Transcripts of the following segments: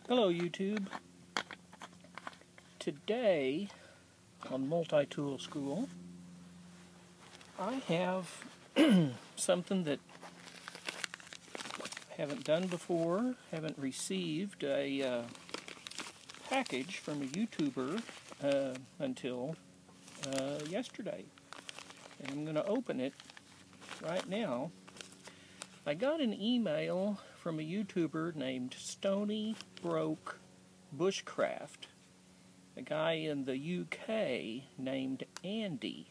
Hello YouTube. Today on Multi-Tool School I have something that I haven't done before, haven't received a package from a YouTuber until yesterday. And I'm going to open it right now. I got an email from a YouTuber named Stonybrokebushcraf, a guy in the UK named Andy,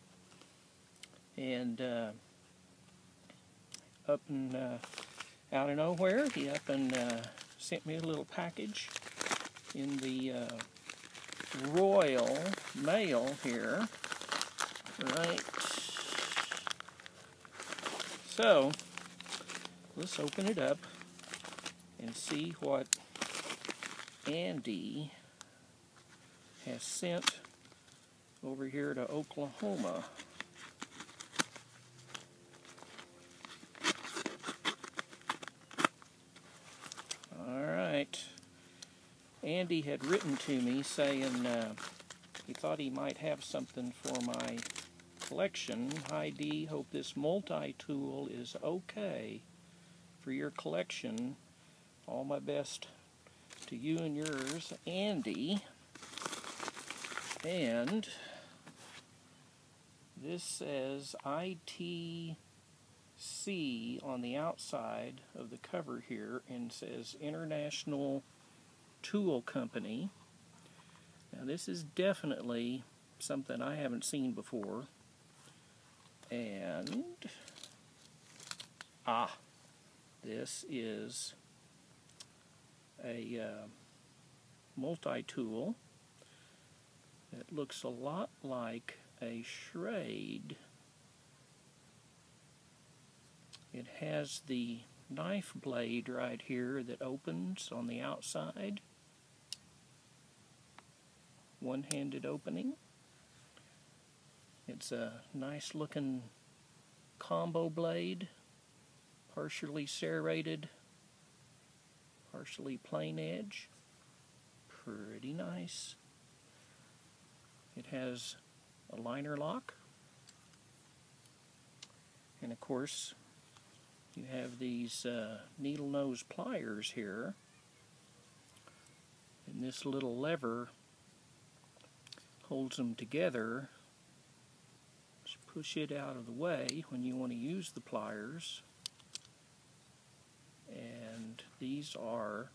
and up and out of nowhere he up and sent me a little package in the Royal Mail here, right? So let's open it up and see what Andy has sent over here to Oklahoma. Alright. Andy had written to me saying he thought he might have something for my collection. Hi Dee, hope this multi-tool is okay for your collection. All my best to you and yours, Andy. And this says ITC on the outside of the cover here, and says International Tool Company. Now this is definitely something I haven't seen before. And this is a multi-tool that looks a lot like a Schrade. It has the knife blade right here that opens on the outside. One-handed opening. It's a nice looking combo blade, partially serrated, partially plain edge. Pretty nice. It has a liner lock, and of course you have these needle nose pliers here, and this little lever holds them together. Just push it out of the way when you want to use the pliers. And these are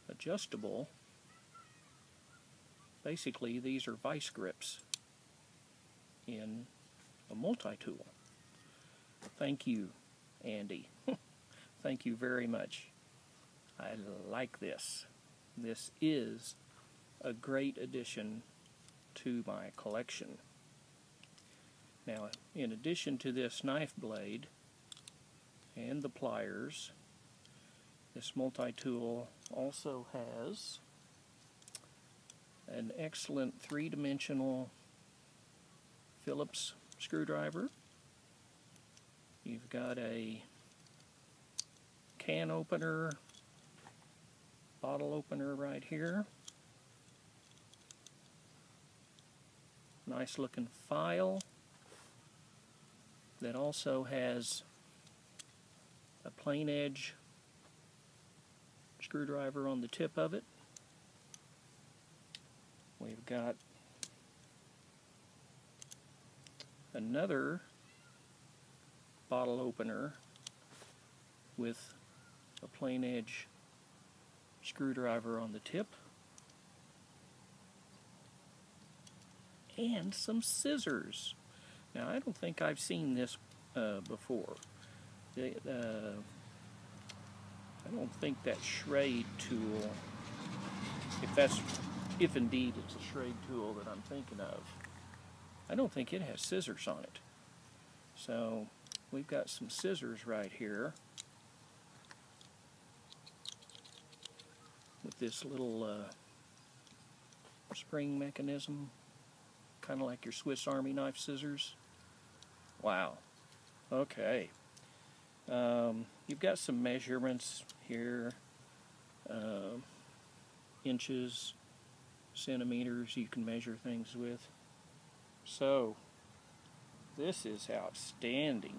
adjustable. Basically, these are vice grips in a multi-tool. Thank you, Andy. Thank you very much. I like this. This is a great addition to my collection. Now, in addition to this knife blade and the pliers, this multi-tool also has an excellent three-dimensional Phillips screwdriver. You've got a can opener, bottle opener right here. Nice looking file that also has a plain edge screwdriver on the tip of it. We've got another bottle opener with a plain edge screwdriver on the tip, and some scissors. Now I don't think I've seen this before. I don't think that Schrade tool, if indeed it's a Schrade tool that I'm thinking of, I don't think it has scissors on it. So we've got some scissors right here with this little spring mechanism, kind of like your Swiss Army knife scissors. Wow. Okay. You've got some measurements here. inches, centimeters you can measure things with. So this is outstanding.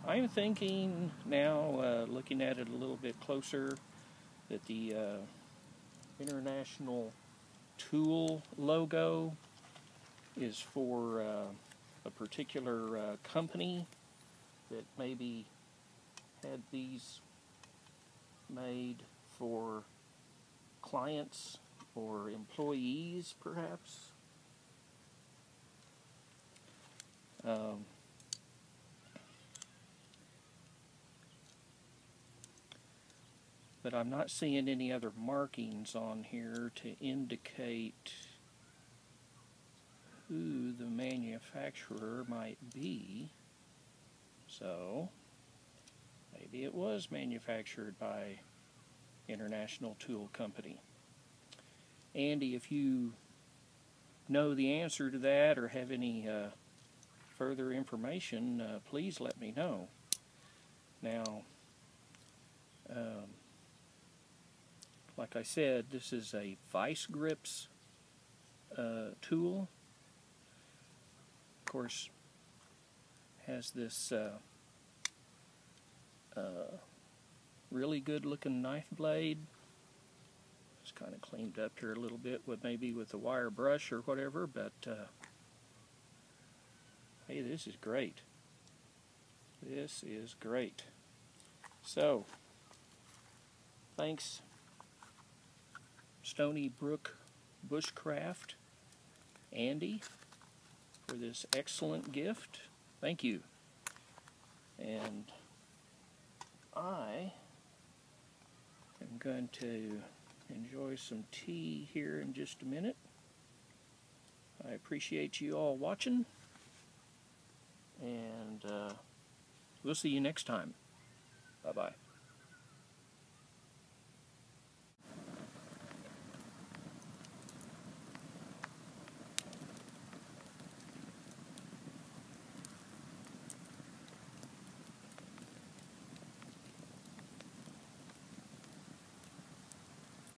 I'm thinking now, looking at it a little bit closer, that the International Tool logo is for a particular company that maybe had these made for clients or employees, perhaps. But I'm not seeing any other markings on here to indicate who the manufacturer might be. So maybe it was manufactured by International Tool Company. Andy, if you know the answer to that or have any further information, please let me know. Now, like I said, this is a vice grips tool. Of course, has this really good looking knife blade. It's kind of cleaned up here a little bit with maybe with a wire brush or whatever, but hey, this is great. This is great. So, thanks, Stonybrokebushcraf, Andy, for this excellent gift. Thank you. And I am going to enjoy some tea here in just a minute. I appreciate you all watching, and we'll see you next time. Bye-bye.